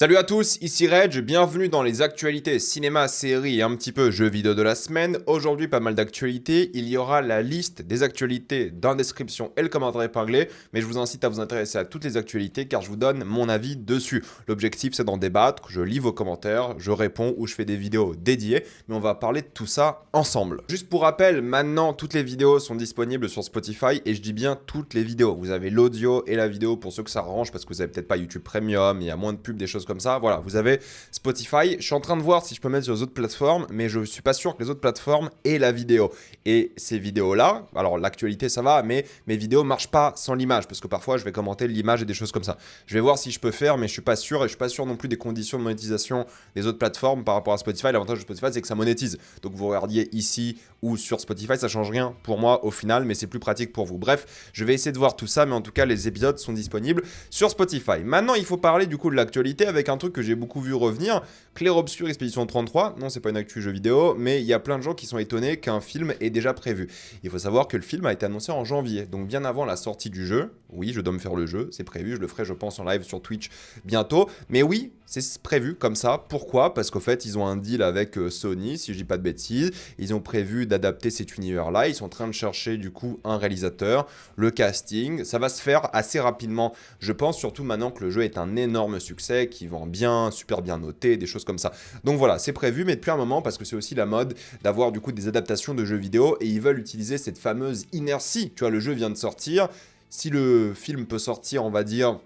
Salut à tous, ici Reg, bienvenue dans les actualités cinéma, séries et un petit peu jeux vidéo de la semaine. Aujourd'hui, pas mal d'actualités. Il y aura la liste des actualités dans la description et le commentaire épinglé, mais je vous incite à vous intéresser à toutes les actualités car je vous donne mon avis dessus. L'objectif, c'est d'en débattre, je lis vos commentaires, je réponds ou je fais des vidéos dédiées, mais on va parler de tout ça ensemble. Juste pour rappel, maintenant, toutes les vidéos sont disponibles sur Spotify et je dis bien toutes les vidéos. Vous avez l'audio et la vidéo pour ceux que ça arrange parce que vous avez peut-être pas YouTube Premium, il y a moins de pubs, des choses comme ça. Voilà, vous avez Spotify. Je suis en train de voir si je peux mettre sur les autres plateformes, mais je suis pas sûr que les autres plateformes aient la vidéo. Et ces vidéos-là, alors l'actualité ça va, mais mes vidéos marchent pas sans l'image, parce que parfois je vais commenter l'image et des choses comme ça. Je vais voir si je peux faire, mais je suis pas sûr, et je suis pas sûr non plus des conditions de monétisation des autres plateformes par rapport à Spotify. L'avantage de Spotify, c'est que ça monétise. Donc vous regardiez ici ou sur Spotify, ça change rien pour moi au final, mais c'est plus pratique pour vous. Bref, je vais essayer de voir tout ça, mais en tout cas, les épisodes sont disponibles sur Spotify. Maintenant, il faut parler du coup de l'actualité avec un truc que j'ai beaucoup vu revenir. Clair Obscur Expédition 33. Non, c'est pas une actu jeu vidéo, mais il y a plein de gens qui sont étonnés qu'un film est déjà prévu. Il faut savoir que le film a été annoncé en janvier, donc bien avant la sortie du jeu. Oui, je dois me faire le jeu, c'est prévu, je le ferai, je pense, en live sur Twitch bientôt. Mais oui, c'est prévu comme ça. Pourquoi? Parce qu'en fait, ils ont un deal avec Sony, si je dis pas de bêtises. Ils ont prévu d'adapter cet univers-là. Ils sont en train de chercher du coup un réalisateur, le casting. Ça va se faire assez rapidement, je pense, surtout maintenant que le jeu est un énorme succès, qui vend bien, super bien noté, des choses comme ça. Donc voilà, c'est prévu, mais depuis un moment, parce que c'est aussi la mode d'avoir du coup des adaptations de jeux vidéo, et ils veulent utiliser cette fameuse inertie. Tu vois, le jeu vient de sortir. Si le film peut sortir, on va dire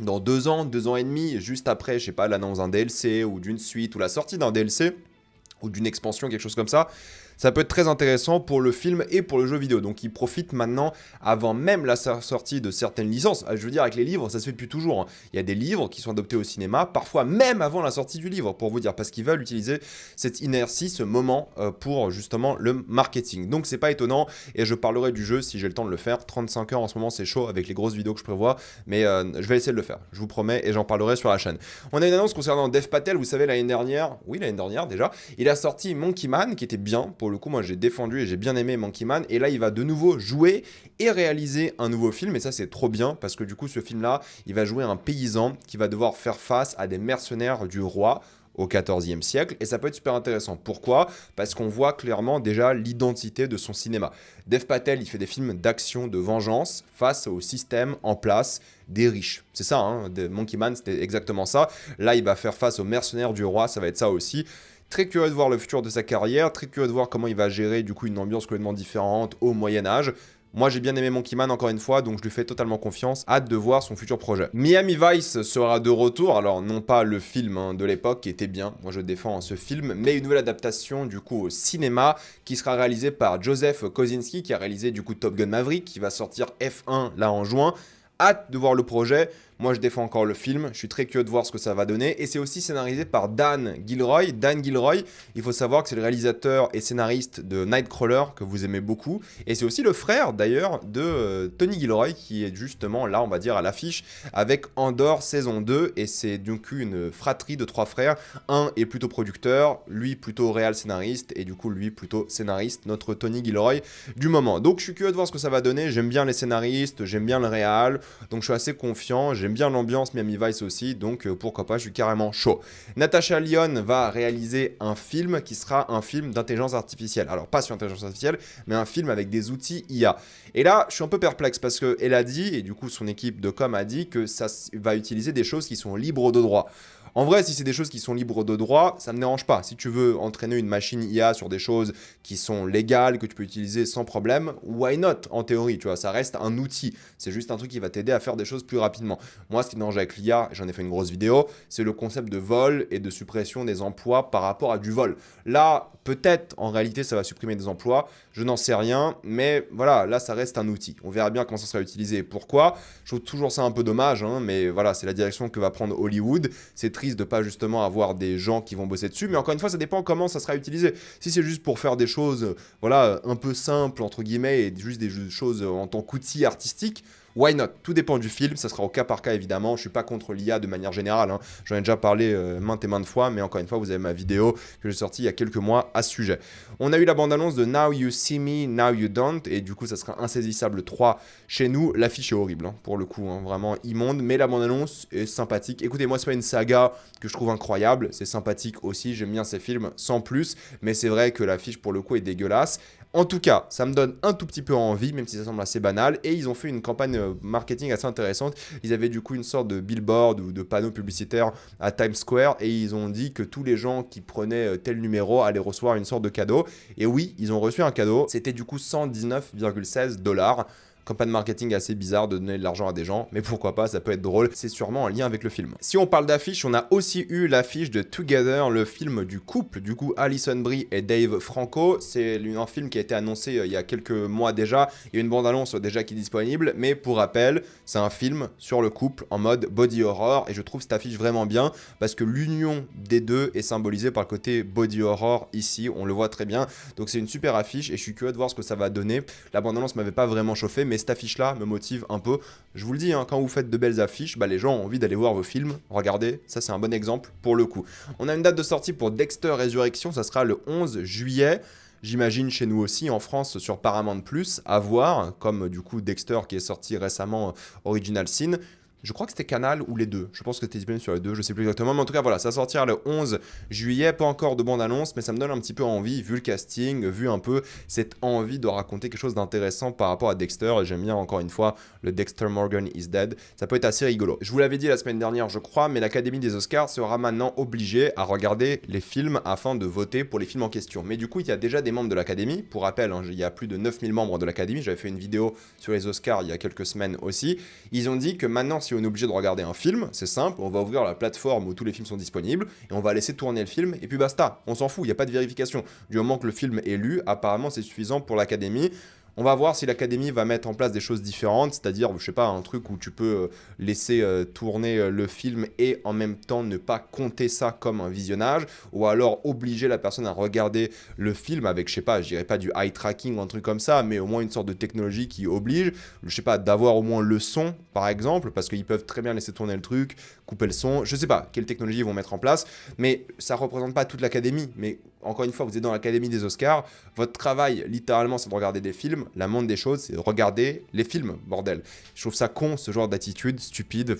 dans 2 ans et demi, juste après, je sais pas, l'annonce d'un DLC ou d'une suite ou la sortie d'un DLC ou d'une expansion, quelque chose comme ça peut être très intéressant pour le film et pour le jeu vidéo. Donc ils profitent maintenant, avant même la sortie de certaines licences. Je veux dire, avec les livres, ça se fait depuis toujours, hein. Il y a des livres qui sont adoptés au cinéma, parfois même avant la sortie du livre, pour vous dire, parce qu'ils veulent utiliser cette inertie, ce moment, pour justement le marketing. Donc c'est pas étonnant, et je parlerai du jeu si j'ai le temps de le faire. 35 heures en ce moment, c'est chaud avec les grosses vidéos que je prévois, mais je vais essayer de le faire, je vous promets, et j'en parlerai sur la chaîne. On a une annonce concernant Dev Patel, vous savez, l'année dernière, déjà, il a sorti Monkey Man, qui était bien. Pour le coup, moi j'ai défendu et j'ai bien aimé Monkey Man, et là il va de nouveau jouer et réaliser un nouveau film, et ça c'est trop bien, parce que du coup ce film-là, il va jouer un paysan qui va devoir faire face à des mercenaires du roi au XIVe siècle, et ça peut être super intéressant. Pourquoi? Parce qu'on voit clairement déjà l'identité de son cinéma. Dev Patel, il fait des films d'action, de vengeance, face au système en place des riches. C'est ça, hein, Monkey Man, c'était exactement ça. Là, il va faire face aux mercenaires du roi, ça va être ça aussi. Très curieux de voir le futur de sa carrière, très curieux de voir comment il va gérer du coup une ambiance complètement différente au Moyen-Âge. Moi j'ai bien aimé Monkey Man encore une fois, donc je lui fais totalement confiance, hâte de voir son futur projet. Miami Vice sera de retour, alors non pas le film de l'époque qui était bien, moi je défends ce film, mais une nouvelle adaptation du coup au cinéma qui sera réalisée par Joseph Kosinski, qui a réalisé du coup Top Gun Maverick, qui va sortir F1 là en juin. Hâte de voir le projet. Moi, je défends encore le film. Je suis très curieux de voir ce que ça va donner. Et c'est aussi scénarisé par Dan Gilroy. Dan Gilroy, il faut savoir que c'est le réalisateur et scénariste de Nightcrawler, que vous aimez beaucoup. Et c'est aussi le frère, d'ailleurs, de Tony Gilroy, qui est justement là, on va dire, à l'affiche avec Andor saison 2. Et c'est donc une fratrie de 3 frères. Un est plutôt producteur, lui plutôt réal scénariste, et du coup, lui plutôt scénariste, notre Tony Gilroy du moment. Donc, je suis curieux de voir ce que ça va donner. J'aime bien les scénaristes, j'aime bien le réal. Donc, je suis assez confiant. J'aime bien l'ambiance Miami Vice aussi, donc pourquoi pas, je suis carrément chaud. Natasha Lyonne va réaliser un film qui sera un film d'intelligence artificielle. Alors pas sur intelligence artificielle, mais un film avec des outils IA. Et là, je suis un peu perplexe parce qu'elle a dit, et du coup son équipe de com a dit, que ça va utiliser des choses qui sont libres de droit. En vrai, si c'est des choses qui sont libres de droit, ça ne me dérange pas. Si tu veux entraîner une machine IA sur des choses qui sont légales, que tu peux utiliser sans problème, why not, en théorie, tu vois, ça reste un outil. C'est juste un truc qui va t'aider à faire des choses plus rapidement. Moi, ce qui me dérange avec l'IA, j'en ai fait une grosse vidéo, c'est le concept de vol et de suppression des emplois par rapport à du vol. Là, peut-être, en réalité, ça va supprimer des emplois, je n'en sais rien, mais voilà, là, ça reste un outil. On verra bien comment ça sera utilisé et pourquoi. Je trouve toujours ça un peu dommage, hein, mais voilà, c'est la direction que va prendre Hollywood. C'est triste de pas justement avoir des gens qui vont bosser dessus, mais encore une fois, ça dépend comment ça sera utilisé. Si c'est juste pour faire des choses, voilà, un peu simples, entre guillemets, et juste des choses en tant qu'outil artistique, Why not? Tout dépend du film, ça sera au cas par cas évidemment. Je suis pas contre l'IA de manière générale, hein. J'en ai déjà parlé maintes et maintes fois, mais encore une fois, vous avez ma vidéo que j'ai sortie il y a quelques mois à ce sujet. On a eu la bande-annonce de Now You See Me, Now You Don't, et du coup, ça sera Insaisissable 3 chez nous. L'affiche est horrible, hein, pour le coup, hein, vraiment immonde, mais la bande-annonce est sympathique. Écoutez, moi, c'est pas une saga que je trouve incroyable, c'est sympathique aussi, j'aime bien ces films sans plus, mais c'est vrai que l'affiche, pour le coup, est dégueulasse. En tout cas, ça me donne un tout petit peu envie, même si ça semble assez banal. Et ils ont fait une campagne marketing assez intéressante. Ils avaient du coup une sorte de billboard ou de panneau publicitaire à Times Square. Et ils ont dit que tous les gens qui prenaient tel numéro allaient recevoir une sorte de cadeau. Et oui, ils ont reçu un cadeau. C'était du coup 119,16 $. Campagne marketing assez bizarre de donner de l'argent à des gens, mais pourquoi pas, ça peut être drôle, c'est sûrement en lien avec le film. Si on parle d'affiche, on a aussi eu l'affiche de Together, le film du couple, du coup Alison Brie et Dave Franco. C'est un film qui a été annoncé il y a quelques mois déjà, il y a une bande-annonce déjà qui est disponible, mais pour rappel, c'est un film sur le couple en mode body horror, et je trouve cette affiche vraiment bien, parce que l'union des deux est symbolisée par le côté body horror ici, on le voit très bien, donc c'est une super affiche, et je suis curieux de voir ce que ça va donner. La bande-annonce m'avait pas vraiment chauffé, mais cette affiche-là me motive un peu. Je vous le dis, hein, quand vous faites de belles affiches, bah, les gens ont envie d'aller voir vos films. Regardez, ça c'est un bon exemple pour le coup. On a une date de sortie pour Dexter Résurrection, ça sera le 11 juillet. J'imagine chez nous aussi, en France, sur Paramount+, à voir, comme du coup Dexter qui est sorti récemment, Original Sin. Je crois que c'était Canal ou les deux. Je pense que c'était disponible sur les deux, je sais plus exactement. Mais en tout cas, voilà, ça sortira le 11 juillet. Pas encore de bande-annonce, mais ça me donne un petit peu envie, vu le casting, vu un peu cette envie de raconter quelque chose d'intéressant par rapport à Dexter. Et j'aime bien, encore une fois, le Dexter Morgan is Dead. Ça peut être assez rigolo. Je vous l'avais dit la semaine dernière, je crois, mais l'Académie des Oscars sera maintenant obligée à regarder les films afin de voter pour les films en question. Mais du coup, il y a déjà des membres de l'Académie. Pour rappel, hein, il y a plus de 9000 membres de l'Académie. J'avais fait une vidéo sur les Oscars il y a quelques semaines aussi. Ils ont dit que maintenant, si on est obligé de regarder un film, c'est simple, on va ouvrir la plateforme où tous les films sont disponibles et on va laisser tourner le film et puis basta, on s'en fout, il n'y a pas de vérification. Du moment que le film est lu, apparemment c'est suffisant pour l'Académie. On va voir si l'Académie va mettre en place des choses différentes, c'est-à-dire, je sais pas, un truc où tu peux laisser tourner le film et en même temps ne pas compter ça comme un visionnage, ou alors obliger la personne à regarder le film avec, je sais pas, je dirais pas du eye tracking ou un truc comme ça, mais au moins une sorte de technologie qui oblige, je sais pas, d'avoir au moins le son, par exemple, parce qu'ils peuvent très bien laisser tourner le truc, couper le son, je sais pas quelle technologie ils vont mettre en place, mais ça représente pas toute l'Académie, mais encore une fois, vous êtes dans l'Académie des Oscars, votre travail, littéralement, c'est de regarder des films. La moindre des choses, c'est de regarder les films, bordel. Je trouve ça con, ce genre d'attitude, stupide.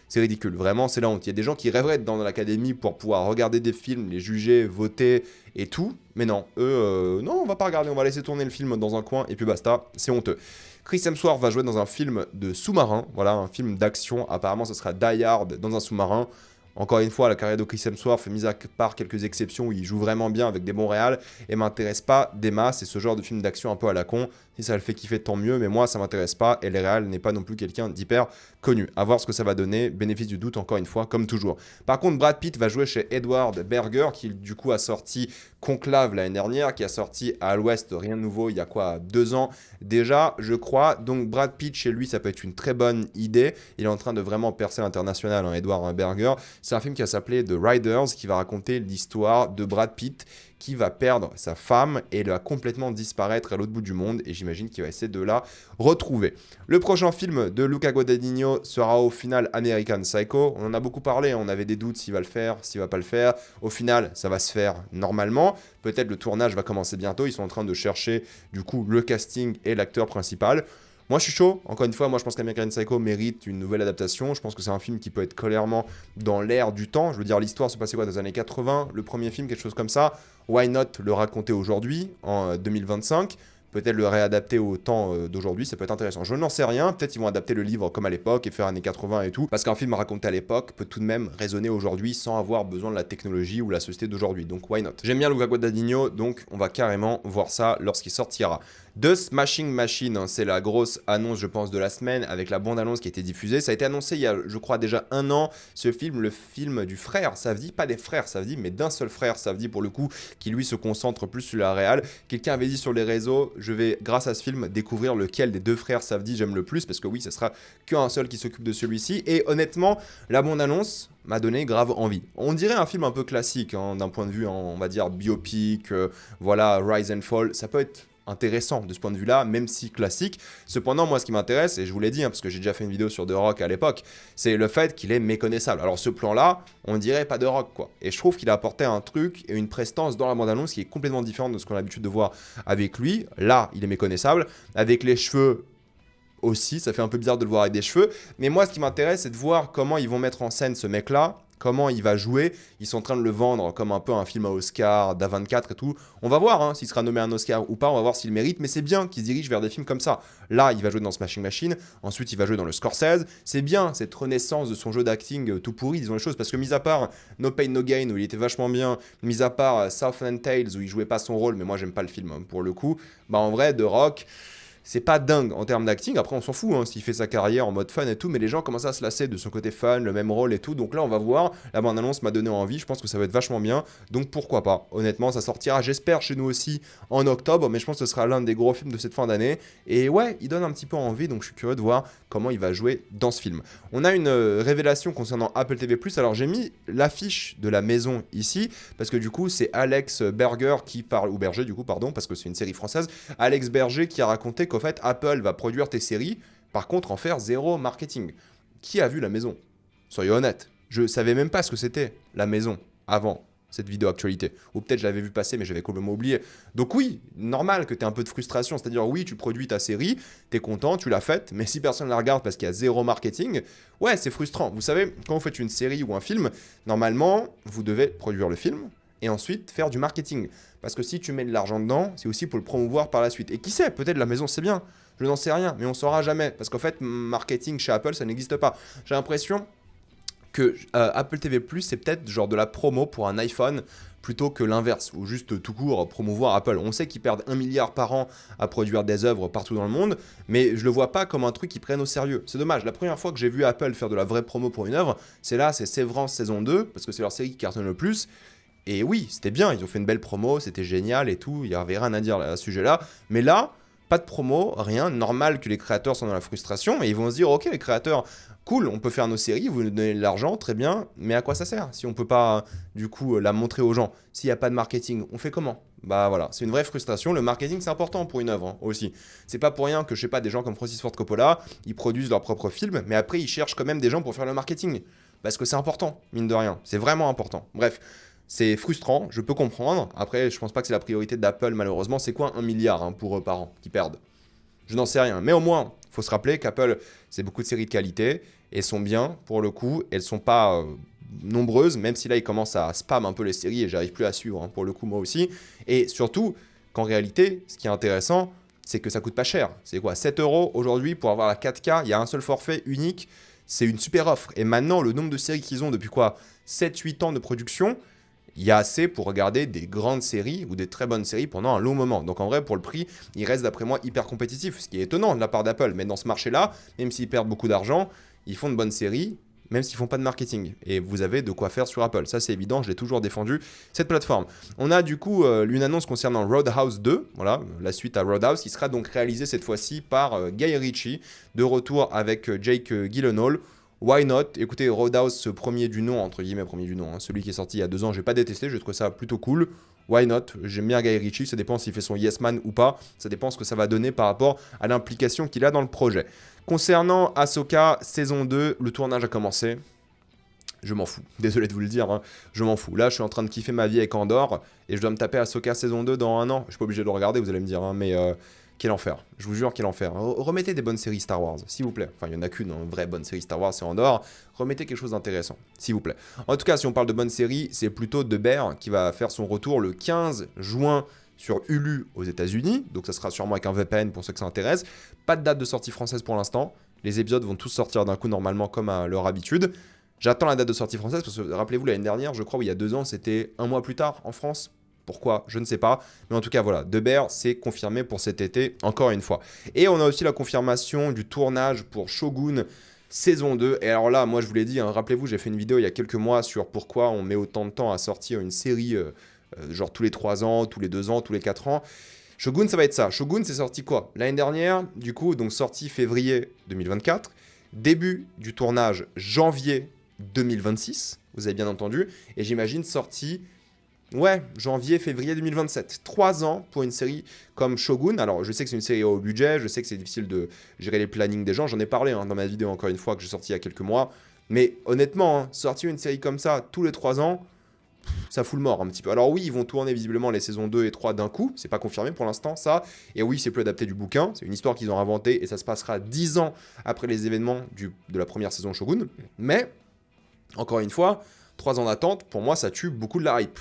C'est ridicule, vraiment, c'est la honte. Il y a des gens qui rêveraient d'être dans l'Académie pour pouvoir regarder des films, les juger, voter et tout. Mais non, eux, non, on va pas regarder, on va laisser tourner le film dans un coin et puis basta, c'est honteux. Chris Hemsworth va jouer dans un film de sous-marin, voilà, un film d'action. Apparemment, ce sera Die Hard dans un sous-marin. Encore une fois, la carrière de Chris Hemsworth, mis à part quelques exceptions où il joue vraiment bien avec des bons réals, et m'intéresse pas des masses. C'est ce genre de film d'action un peu à la con. Si ça le fait kiffer, tant mieux, mais moi, ça m'intéresse pas. Et les réals n'est pas non plus quelqu'un d'hyper connu. À voir ce que ça va donner. Bénéfice du doute, encore une fois, comme toujours. Par contre, Brad Pitt va jouer chez Edward Berger, qui du coup a sorti Conclave l'année dernière, qui a sorti À l'Ouest, rien de nouveau, il y a quoi, 2 ans déjà, je crois. Donc Brad Pitt chez lui, ça peut être une très bonne idée. Il est en train de vraiment percer l'international, hein, Edward Berger. C'est un film qui va s'appeler The Riders, qui va raconter l'histoire de Brad Pitt qui va perdre sa femme et va complètement disparaître à l'autre bout du monde, et j'imagine qu'il va essayer de la retrouver. Le prochain film de Luca Guadagnino sera au final American Psycho. On en a beaucoup parlé, on avait des doutes s'il va le faire, s'il va pas le faire. Au final, ça va se faire normalement. Peut-être le tournage va commencer bientôt, ils sont en train de chercher du coup le casting et l'acteur principal. Moi, je suis chaud. Encore une fois, moi, je pense qu'American Psycho mérite une nouvelle adaptation. Je pense que c'est un film qui peut être clairement dans l'air du temps. Je veux dire, l'histoire se passait quoi dans les années 80, le premier film, quelque chose comme ça. Why not le raconter aujourd'hui, en 2025 ? Peut-être le réadapter au temps d'aujourd'hui, ça peut être intéressant. Je n'en sais rien, peut-être ils vont adapter le livre comme à l'époque et faire années 80 et tout, parce qu'un film raconté à l'époque peut tout de même résonner aujourd'hui sans avoir besoin de la technologie ou la société d'aujourd'hui, donc why not. J'aime bien Luca Guadagnino, donc on va carrément voir ça lorsqu'il sortira. The Smashing Machine, hein, c'est la grosse annonce, je pense, de la semaine, avec la bande-annonce qui a été diffusée. Ça a été annoncé il y a, je crois, déjà 1 an, ce film, le film du frère Safdie, pas des frères Safdie, mais d'un seul frère Safdie, pour le coup, qui lui se concentre plus sur la réal. Quelqu'un avait dit sur les réseaux, je vais, grâce à ce film, découvrir lequel des 2 frères Safdie j'aime le plus, parce que oui, ça sera qu'un seul qui s'occupe de celui-ci. Et honnêtement, la bande-annonce m'a donné grave envie. On dirait un film un peu classique, hein, d'un point de vue, on va dire, biopic, voilà, Rise and Fall, ça peut être intéressant de ce point de vue-là, même si classique. Cependant, moi, ce qui m'intéresse, et je vous l'ai dit, hein, parce que j'ai déjà fait une vidéo sur The Rock à l'époque, c'est le fait qu'il est méconnaissable. Alors, ce plan-là, on dirait pas The Rock, quoi. Et je trouve qu'il a apporté un truc et une prestance dans la bande-annonce qui est complètement différente de ce qu'on a l'habitude de voir avec lui. Là, il est méconnaissable. Avec les cheveux aussi, ça fait un peu bizarre de le voir avec des cheveux. Mais moi, ce qui m'intéresse, c'est de voir comment ils vont mettre en scène ce mec-là, comment il va jouer. Ils sont en train de le vendre comme un peu un film à Oscar, d'A24 et tout. On va voir hein, s'il sera nommé un Oscar ou pas, on va voir s'il mérite. Mais c'est bien qu'il se dirige vers des films comme ça. Là, il va jouer dans Smashing Machine, ensuite il va jouer dans le Scorsese. C'est bien cette renaissance de son jeu d'acting tout pourri, disons les choses. Parce que mis à part No Pain No Gain, où il était vachement bien, mis à part Southland Tales, où il jouait pas son rôle, mais moi j'aime pas le film hein, pour le coup, bah en vrai, The Rock... C'est pas dingue en termes d'acting, après on s'en fout hein, s'il fait sa carrière en mode fun et tout, mais les gens commencent à se lasser de son côté fun, le même rôle et tout, donc là on va voir, la bande-annonce m'a donné envie, je pense que ça va être vachement bien, donc pourquoi pas, honnêtement ça sortira j'espère chez nous aussi en octobre, mais je pense que ce sera l'un des gros films de cette fin d'année, et ouais, il donne un petit peu envie, donc je suis curieux de voir comment il va jouer dans ce film. On a une révélation concernant Apple TV+, alors j'ai mis l'affiche de la maison ici, parce que du coup c'est Alex Berger qui parle, ou Berger du coup, pardon, parce que c'est une série française, Alex Berger qui a raconté qu'en fait Apple va produire tes séries, par contre en faire zéro marketing. Qui a vu la maison? Soyez honnête, je savais même pas ce que c'était la maison avant cette vidéo actualité. Ou peut-être je l'avais vu passer mais j'avais complètement oublié. Donc oui, normal que tu aies un peu de frustration, c'est-à-dire oui, tu produis ta série, tu es content, tu l'as faite, mais si personne ne la regarde parce qu'il y a zéro marketing, ouais, c'est frustrant. Vous savez, quand vous faites une série ou un film, normalement, vous devez produire le film et ensuite faire du marketing. Parce que si tu mets de l'argent dedans, c'est aussi pour le promouvoir par la suite. Et qui sait, peut-être la maison c'est bien, je n'en sais rien, mais on ne saura jamais. Parce qu'en fait, marketing chez Apple, ça n'existe pas. J'ai l'impression que Apple TV+, c'est peut-être genre de la promo pour un iPhone plutôt que l'inverse, ou juste tout court promouvoir Apple. On sait qu'ils perdent 1 milliard par an à produire des œuvres partout dans le monde, mais je le vois pas comme un truc qu'ils prennent au sérieux. C'est dommage, la première fois que j'ai vu Apple faire de la vraie promo pour une œuvre, c'est là, c'est Severance saison 2, parce que c'est leur série qui cartonne le plus. Et oui, c'était bien, ils ont fait une belle promo, c'était génial et tout, il n'y avait rien à dire à ce sujet-là. Mais là, pas de promo, rien, normal que les créateurs sont dans la frustration, et ils vont se dire, ok les créateurs, cool, on peut faire nos séries, vous nous donnez de l'argent, très bien, mais à quoi ça sert si on peut pas, du coup, la montrer aux gens? S'il n'y a pas de marketing, on fait comment? Bah voilà, c'est une vraie frustration, le marketing c'est important pour une œuvre hein, aussi. C'est pas pour rien que, je sais pas, des gens comme Francis Ford Coppola, ils produisent leurs propres films, mais après ils cherchent quand même des gens pour faire le marketing. Parce que c'est important, mine de rien, c'est vraiment important. Bref. C'est frustrant, je peux comprendre. Après, je pense pas que c'est la priorité d'Apple, malheureusement. C'est quoi 1 milliard hein, pour eux par an qui perdent? Je n'en sais rien. Mais au moins, il faut se rappeler qu'Apple, c'est beaucoup de séries de qualité. Elles sont bien, pour le coup. Elles sont pas nombreuses, même si là, ils commencent à spam un peu les séries et j'arrive plus à suivre, hein, pour le coup, moi aussi. Et surtout, qu'en réalité, ce qui est intéressant, c'est que ça coûte pas cher. C'est quoi 7 € aujourd'hui pour avoir la 4K? Il y a un seul forfait unique. C'est une super offre. Et maintenant, le nombre de séries qu'ils ont depuis quoi 7-8 ans de production, il y a assez pour regarder des grandes séries ou des très bonnes séries pendant un long moment. Donc en vrai, pour le prix, il reste d'après moi hyper compétitif, ce qui est étonnant de la part d'Apple. Mais dans ce marché-là, même s'ils perdent beaucoup d'argent, ils font de bonnes séries, même s'ils font pas de marketing. Et vous avez de quoi faire sur Apple. Ça, c'est évident, je l'ai toujours défendu, cette plateforme. On a du coup une annonce concernant Roadhouse 2, voilà, la suite à Roadhouse, qui sera donc réalisée cette fois-ci par Guy Ritchie, de retour avec Jake Gyllenhaal. Why not? Écoutez, Roadhouse, ce premier du nom, entre guillemets, premier du nom, hein, celui qui est sorti il y a 2 ans, j'ai pas détesté, je trouve ça plutôt cool. Why not? J'aime bien Guy Ritchie, ça dépend s'il fait son Yes Man ou pas, ça dépend ce que ça va donner par rapport à l'implication qu'il a dans le projet. Concernant Ahsoka, saison 2, le tournage a commencé. Je m'en fous, désolé de vous le dire, hein. Je m'en fous. Là, je suis en train de kiffer ma vie avec Andorre et je dois me taper Ahsoka saison 2 dans 1 an. Je suis pas obligé de le regarder, vous allez me dire, hein, mais quel enfer. Je vous jure, quel enfer. Remettez des bonnes séries Star Wars, s'il vous plaît. Enfin, il n'y en a qu'une, hein, vraie bonne série Star Wars, c'est Andorre. Remettez quelque chose d'intéressant, s'il vous plaît. En tout cas, si on parle de bonne série, c'est plutôt The Bear qui va faire son retour le 15 juin sur Hulu aux États-Unis. Donc, ça sera sûrement avec un VPN pour ceux que ça intéresse. Pas de date de sortie française pour l'instant. Les épisodes vont tous sortir d'un coup, normalement, comme à leur habitude. J'attends la date de sortie française parce que, rappelez-vous, l'année dernière, je crois, il y a 2 ans, c'était 1 mois plus tard en France. Pourquoi? Je ne sais pas. Mais en tout cas, voilà, The Bear, c'est confirmé pour cet été, encore une fois. Et on a aussi la confirmation du tournage pour Shogun saison 2. Et alors là, moi, je vous l'ai dit, hein, rappelez-vous, j'ai fait une vidéo il y a quelques mois sur pourquoi on met autant de temps à sortir une série, genre tous les 3 ans, tous les 2 ans, tous les 4 ans. Shogun, ça va être ça. Shogun, c'est sorti quoi? L'année dernière, du coup, donc sorti février 2024. Début du tournage janvier 2026, vous avez bien entendu. Et j'imagine sorti Ouais, janvier, février 2027. 3 ans pour une série comme Shogun. Alors, je sais que c'est une série au budget, je sais que c'est difficile de gérer les plannings des gens. J'en ai parlé dans ma vidéo, encore une fois, que j'ai sortie il y a quelques mois. Mais honnêtement, sortir une série comme ça tous les 3 ans, ça fout le mort un petit peu. Alors oui, ils vont tourner visiblement les saisons 2 et 3 d'un coup, c'est pas confirmé pour l'instant ça, et oui, c'est plus adapté du bouquin, c'est une histoire qu'ils ont inventée, et ça se passera 10 ans après les événements de la première saison Shogun, mais, encore une fois, 3 ans d'attente, pour moi, ça tue beaucoup de la hype.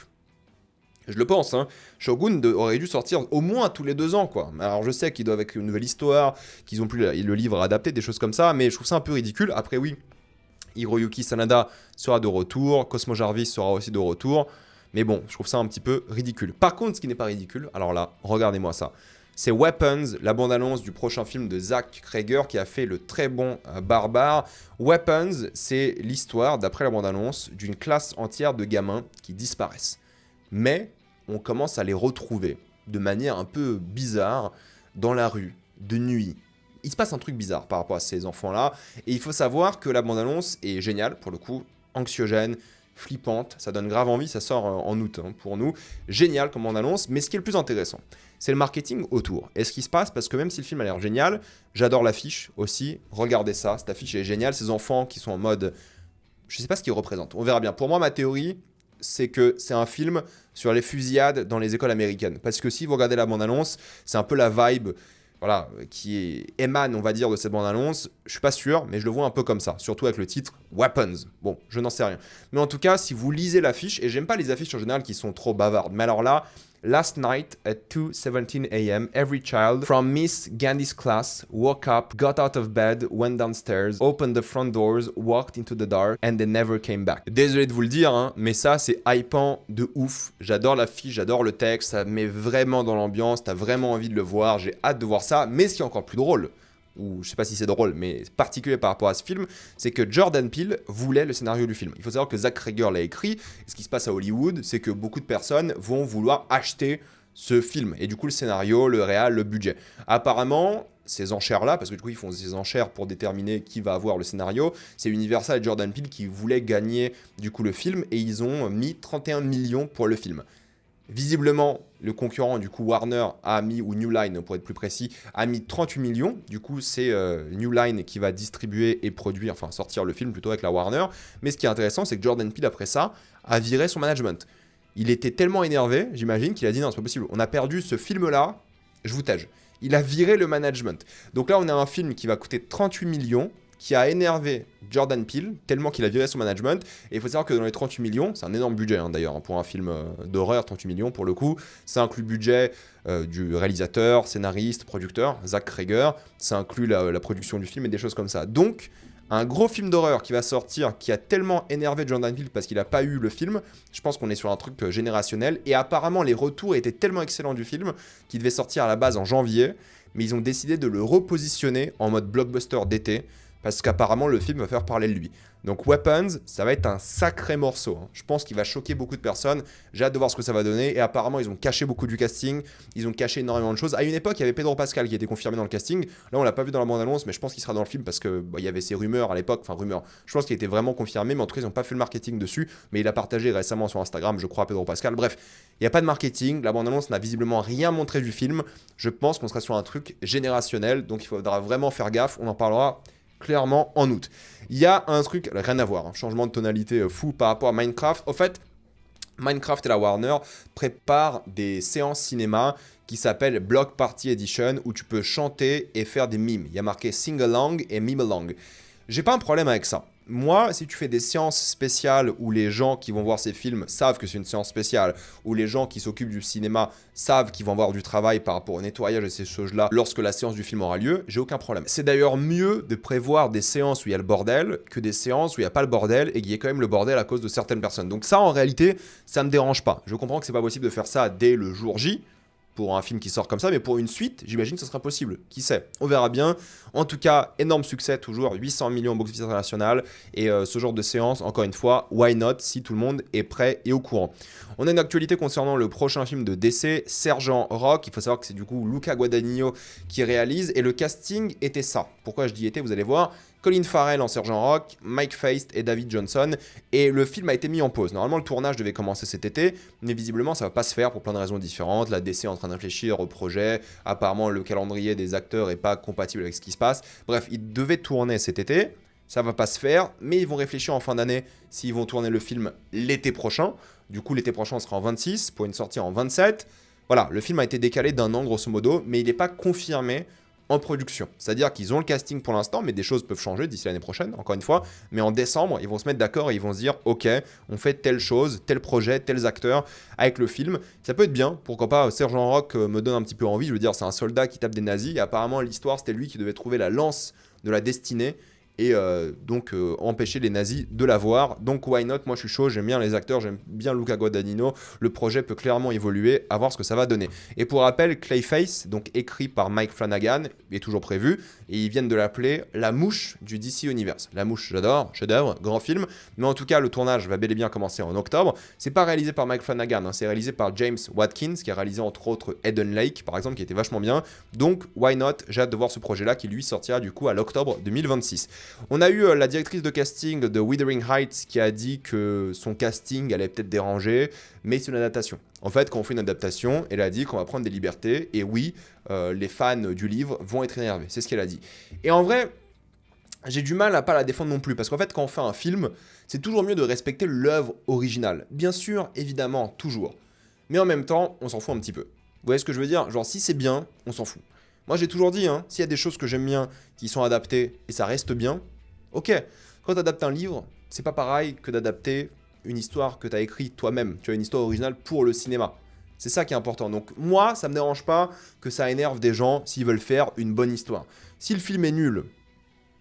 Je le pense, hein. Shogun aurait dû sortir au moins tous les 2 ans, quoi. Alors je sais qu'ils doivent avec une nouvelle histoire, qu'ils ont plus le livre adapté, des choses comme ça, mais je trouve ça un peu ridicule. Après oui, Hiroyuki Sanada sera de retour, Cosmo Jarvis sera aussi de retour, mais bon, je trouve ça un petit peu ridicule. Par contre, ce qui n'est pas ridicule, alors là, regardez-moi ça. C'est Weapons, la bande-annonce du prochain film de Zach Cregger qui a fait le très bon Barbare. Weapons, c'est l'histoire, d'après la bande-annonce, d'une classe entière de gamins qui disparaissent. Mais on commence à les retrouver de manière un peu bizarre dans la rue, de nuit. Il se passe un truc bizarre par rapport à ces enfants-là. Et il faut savoir que la bande-annonce est géniale, pour le coup, anxiogène, flippante. Ça donne grave envie, ça sort en août pour nous. Génial comme bande-annonce. Mais ce qui est le plus intéressant, c'est le marketing autour. Et ce qui se passe, parce que même si le film a l'air génial, j'adore l'affiche aussi. Regardez ça, cette affiche est géniale. Ces enfants qui sont en mode... Je sais pas ce qu'ils représentent. On verra bien. Pour moi, ma théorie, c'est que c'est un film sur les fusillades dans les écoles américaines. Parce que si vous regardez la bande-annonce, c'est un peu la vibe, voilà, émane, on va dire, de cette bande-annonce. Je suis pas sûr, mais je le vois un peu comme ça. Surtout avec le titre Weapons. Bon, je n'en sais rien. Mais en tout cas, si vous lisez l'affiche, et j'aime pas les affiches en général qui sont trop bavardes, mais alors là, last night at 2:17 a.m., every child from Miss Gandhi's class woke up, got out of bed, went downstairs, opened the front doors, walked into the dark, and they never came back. Désolé de vous le dire, hein, mais ça, c'est hypant de ouf. J'adore l'affiche, j'adore le texte, ça met vraiment dans l'ambiance, t'as vraiment envie de le voir, j'ai hâte de voir ça. Mais ce qui est encore plus drôle, ou je sais pas si c'est drôle, mais particulier par rapport à ce film, c'est que Jordan Peele voulait le scénario du film. Il faut savoir que Zach Cregger l'a écrit, et ce qui se passe à Hollywood, c'est que beaucoup de personnes vont vouloir acheter ce film, et du coup le scénario, le réal, le budget. Apparemment, ces enchères-là, parce que du coup ils font ces enchères pour déterminer qui va avoir le scénario, c'est Universal et Jordan Peele qui voulaient gagner du coup le film, et ils ont mis 31 millions pour le film. Visiblement, le concurrent, du coup Warner a mis, ou New Line pour être plus précis, a mis 38 millions. Du coup, c'est New Line qui va distribuer et produire, enfin sortir le film plutôt avec la Warner. Mais ce qui est intéressant, c'est que Jordan Peele, après ça, a viré son management. Il était tellement énervé, j'imagine, qu'il a dit non, c'est pas possible, on a perdu ce film-là, je vous tège. Il a viré le management. Donc là, on a un film qui va coûter 38 millions, qui a énervé Jordan Peele, tellement qu'il a viré son management. Et il faut savoir que dans les 38 millions, c'est un énorme budget d'ailleurs, hein, pour un film d'horreur, 38 millions pour le coup. Ça inclut le budget du réalisateur, scénariste, producteur, Zach Cregger. Ça inclut la production du film et des choses comme ça. Donc, un gros film d'horreur qui va sortir, qui a tellement énervé Jordan Peele parce qu'il n'a pas eu le film, je pense qu'on est sur un truc générationnel. Et apparemment, les retours étaient tellement excellents du film qu'il devait sortir à la base en janvier. Mais ils ont décidé de le repositionner en mode blockbuster d'été, parce qu'apparemment le film va faire parler de lui. Donc Weapons, ça va être un sacré morceau. Je pense qu'il va choquer beaucoup de personnes. J'ai hâte de voir ce que ça va donner. Et apparemment, ils ont caché beaucoup du casting. Ils ont caché énormément de choses. À une époque, il y avait Pedro Pascal qui était confirmé dans le casting. Là, on l'a pas vu dans la bande-annonce, mais je pense qu'il sera dans le film parce que il y avait ces rumeurs à l'époque. Enfin, rumeurs. Je pense qu'il était vraiment confirmé, mais en tout cas, ils n'ont pas fait le marketing dessus. Mais il a partagé récemment sur Instagram, je crois, Pedro Pascal. Bref, il n'y a pas de marketing. La bande-annonce n'a visiblement rien montré du film. Je pense qu'on sera sur un truc générationnel. Donc, il faudra vraiment faire gaffe. On en parlera clairement en août. Il y a un truc, rien à voir, un changement de tonalité fou par rapport à Minecraft. Au fait, Minecraft et la Warner préparent des séances cinéma qui s'appellent Block Party Edition où tu peux chanter et faire des mimes. Il y a marqué sing-along et mime-along. J'ai pas un problème avec ça. Moi, si tu fais des séances spéciales où les gens qui vont voir ces films savent que c'est une séance spéciale, où les gens qui s'occupent du cinéma savent qu'ils vont avoir du travail par rapport au nettoyage et ces choses-là lorsque la séance du film aura lieu, j'ai aucun problème. C'est d'ailleurs mieux de prévoir des séances où il y a le bordel que des séances où il n'y a pas le bordel et qu'il y ait quand même le bordel à cause de certaines personnes. Donc ça, en réalité, ça me dérange pas. Je comprends que c'est pas possible de faire ça dès le jour J, pour un film qui sort comme ça, mais pour une suite, j'imagine que ce sera possible. Qui sait? On verra bien. En tout cas, énorme succès, toujours 800 millions au box-office international. Et ce genre de séance, encore une fois, why not, si tout le monde est prêt et au courant. On a une actualité concernant le prochain film de DC, Sergent Rock. Il faut savoir que c'est du coup Luca Guadagnino qui réalise. Et le casting était ça. Pourquoi je dis était, vous allez voir. Colin Farrell en Sergent Rock, Mike Faist et David Johnson, et le film a été mis en pause. Normalement, le tournage devait commencer cet été, mais visiblement, ça va pas se faire pour plein de raisons différentes. La DC est en train de réfléchir au projet, apparemment, le calendrier des acteurs est pas compatible avec ce qui se passe. Bref, il devait tourner cet été, ça va pas se faire, mais ils vont réfléchir en fin d'année s'ils vont tourner le film l'été prochain. Du coup, l'été prochain, on sera en 26, pour une sortie en 27. Voilà, le film a été décalé d'un an, grosso modo, mais il n'est pas confirmé en production. C'est-à-dire qu'ils ont le casting pour l'instant, mais des choses peuvent changer d'ici l'année prochaine, encore une fois. Mais en décembre, ils vont se mettre d'accord et ils vont se dire « Ok, on fait telle chose, tel projet, tels acteurs avec le film. » Ça peut être bien, pourquoi pas. Sergent Rock me donne un petit peu envie. Je veux dire, c'est un soldat qui tape des nazis. Et apparemment, l'histoire, c'était lui qui devait trouver la lance de la destinée et donc empêcher les nazis de la voir. Donc why not, moi je suis chaud, j'aime bien les acteurs, j'aime bien Luca Guadagnino, le projet peut clairement évoluer, à voir ce que ça va donner. Et pour rappel, Clayface, donc écrit par Mike Flanagan, est toujours prévu, et ils viennent de l'appeler La Mouche du DC Universe. La Mouche, j'adore, chef-d'œuvre, grand film, mais en tout cas le tournage va bel et bien commencer en octobre. C'est pas réalisé par Mike Flanagan, hein, c'est réalisé par James Watkins, qui a réalisé entre autres Eden Lake, par exemple, qui était vachement bien. Donc why not, j'ai hâte de voir ce projet-là, qui lui sortira du coup à l'octobre 2026. On a eu la directrice de casting de Wuthering Heights qui a dit que son casting allait peut-être déranger, mais c'est une adaptation. En fait, quand on fait une adaptation, elle a dit qu'on va prendre des libertés, et oui, les fans du livre vont être énervés, c'est ce qu'elle a dit. Et en vrai, j'ai du mal à pas la défendre non plus, parce qu'en fait, quand on fait un film, c'est toujours mieux de respecter l'œuvre originale. Bien sûr, évidemment, toujours. Mais en même temps, on s'en fout un petit peu. Vous voyez ce que je veux dire? Genre, si c'est bien, on s'en fout. Moi, j'ai toujours dit, hein, s'il y a des choses que j'aime bien, qui sont adaptées, et ça reste bien, ok, quand tu adaptes un livre, c'est pas pareil que d'adapter une histoire que tu as écrite toi-même. Tu as une histoire originale pour le cinéma. C'est ça qui est important. Donc moi, ça me dérange pas que ça énerve des gens s'ils veulent faire une bonne histoire. Si le film est nul,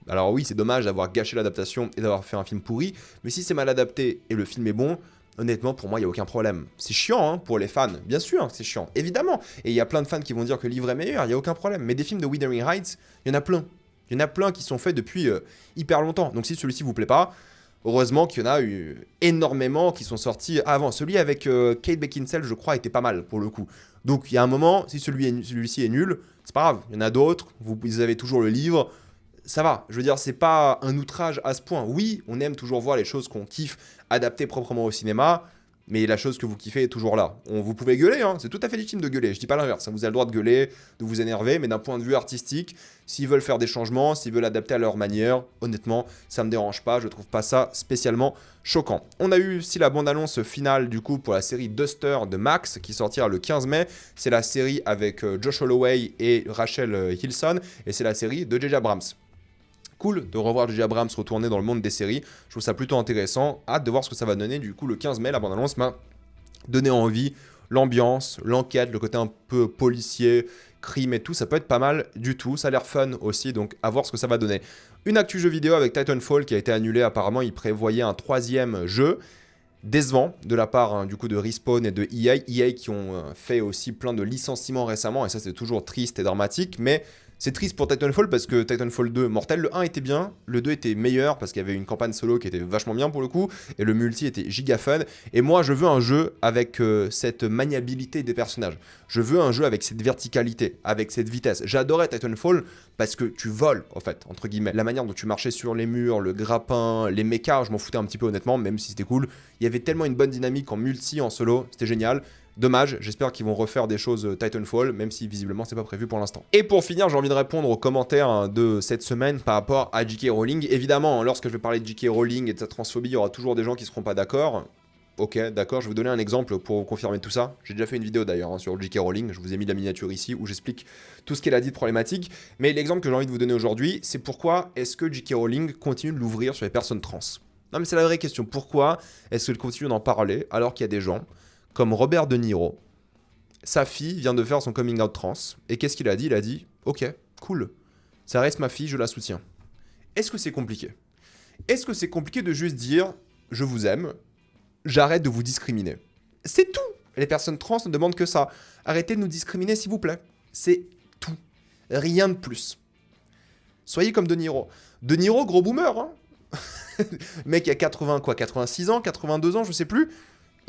alors oui, c'est dommage d'avoir gâché l'adaptation et d'avoir fait un film pourri, mais si c'est mal adapté et le film est bon, honnêtement, pour moi, il n'y a aucun problème. C'est chiant hein, pour les fans, bien sûr, c'est chiant, évidemment. Et il y a plein de fans qui vont dire que le livre est meilleur, il n'y a aucun problème. Mais des films de Wuthering Heights, il y en a plein. Il y en a plein qui sont faits depuis hyper longtemps. Donc si celui-ci vous plaît pas, heureusement qu'il y en a eu énormément qui sont sortis avant. Celui avec Kate Beckinsale, je crois, était pas mal pour le coup. Donc il y a un moment, si celui-ci est nul, c'est pas grave. Il y en a d'autres, vous avez toujours le livre, ça va. Je veux dire, c'est pas un outrage à ce point. Oui, on aime toujours voir les choses qu'on kiffe adaptées proprement au cinéma, mais la chose que vous kiffez est toujours là. Vous pouvez gueuler, hein, c'est tout à fait légitime de gueuler. Je dis pas l'inverse, hein, vous avez le droit de gueuler, de vous énerver, mais d'un point de vue artistique, s'ils veulent faire des changements, s'ils veulent adapter à leur manière, honnêtement, ça me dérange pas, je trouve pas ça spécialement choquant. On a eu aussi la bande-annonce finale du coup pour la série Duster de Max qui sortira le 15 mai. C'est la série avec Josh Holloway et Rachel Hilson, et c'est la série de J.J. Abrams. Cool de revoir J.J. Abrams retourner dans le monde des séries. Je trouve ça plutôt intéressant. Hâte de voir ce que ça va donner. Du coup, le 15 mai, la bande-annonce m'a donné envie. L'ambiance, l'enquête, le côté un peu policier, crime et tout, ça peut être pas mal du tout. Ça a l'air fun aussi, donc à voir ce que ça va donner. Une actu jeu vidéo avec Titanfall qui a été annulée. Apparemment, ils prévoyaient un 3e jeu. Décevant de la part hein, du coup de Respawn et de EA. EA qui ont fait aussi plein de licenciements récemment. Et ça, c'est toujours triste et dramatique. Mais c'est triste pour Titanfall parce que Titanfall 2, mortel, le 1 était bien, le 2 était meilleur parce qu'il y avait une campagne solo qui était vachement bien pour le coup, et le multi était giga fun. Et moi, je veux un jeu avec cette maniabilité des personnages. Je veux un jeu avec cette verticalité, avec cette vitesse. J'adorais Titanfall parce que tu voles, en fait, entre guillemets. La manière dont tu marchais sur les murs, le grappin, les mechas, je m'en foutais un petit peu honnêtement, même si c'était cool. Il y avait tellement une bonne dynamique en multi, en solo, c'était génial. Dommage, j'espère qu'ils vont refaire des choses Titanfall, même si visiblement c'est pas prévu pour l'instant. Et pour finir, j'ai envie de répondre aux commentaires de cette semaine par rapport à J.K. Rowling. Évidemment, lorsque je vais parler de J.K. Rowling et de sa transphobie, il y aura toujours des gens qui seront pas d'accord. Ok, d'accord, je vais vous donner un exemple pour confirmer tout ça. J'ai déjà fait une vidéo d'ailleurs hein, sur J.K. Rowling, je vous ai mis la miniature ici où j'explique tout ce qu'elle a dit de problématique. Mais l'exemple que j'ai envie de vous donner aujourd'hui, c'est pourquoi est-ce que J.K. Rowling continue de l'ouvrir sur les personnes trans. Non mais c'est la vraie question, pourquoi est-ce qu'elle continue d'en parler alors qu'il y a des gens comme Robert De Niro, sa fille vient de faire son coming out trans, et qu'est-ce qu'il a dit? Il a dit, ok, cool, ça reste ma fille, je la soutiens. Est-ce que c'est compliqué? Est-ce que c'est compliqué de juste dire, je vous aime, j'arrête de vous discriminer? C'est tout. Les personnes trans ne demandent que ça. Arrêtez de nous discriminer, s'il vous plaît. C'est tout. Rien de plus. Soyez comme De Niro. De Niro, gros boomer, hein. Le mec, il a 86 ans, 82 ans, je sais plus.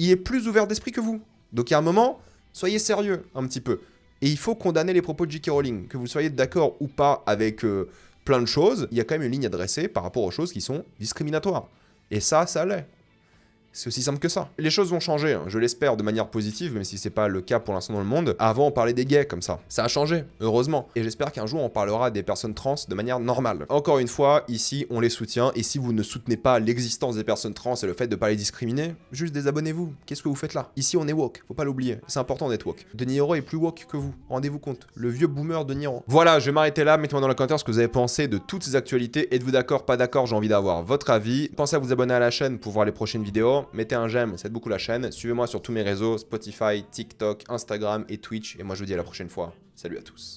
Il est plus ouvert d'esprit que vous. Donc il y a un moment, soyez sérieux un petit peu. Et il faut condamner les propos de J.K. Rowling. Que vous soyez d'accord ou pas avec plein de choses, il y a quand même une ligne à dresser par rapport aux choses qui sont discriminatoires. Et ça l'est. C'est aussi simple que ça. Les choses vont changer, hein, je l'espère, de manière positive, même si c'est pas le cas pour l'instant dans le monde. Avant, on parlait des gays comme ça. Ça a changé, heureusement. Et j'espère qu'un jour, on parlera des personnes trans de manière normale. Encore une fois, ici, on les soutient. Et si vous ne soutenez pas l'existence des personnes trans et le fait de pas les discriminer, juste désabonnez-vous. Qu'est-ce que vous faites là? Ici, on est woke, faut pas l'oublier. C'est important d'être woke. De Niro est plus woke que vous. Rendez-vous compte. Le vieux boomer de Niro. Voilà, je vais m'arrêter là. Mettez-moi dans les commentaires ce que vous avez pensé de toutes ces actualités. Êtes-vous d'accord, pas d'accord? J'ai envie d'avoir votre avis. Pensez à vous abonner à la chaîne pour voir les prochaines vidéos. Mettez un j'aime, ça aide beaucoup la chaîne. Suivez-moi sur tous mes réseaux, Spotify, TikTok, Instagram et Twitch. Et moi je vous dis à la prochaine fois. Salut à tous.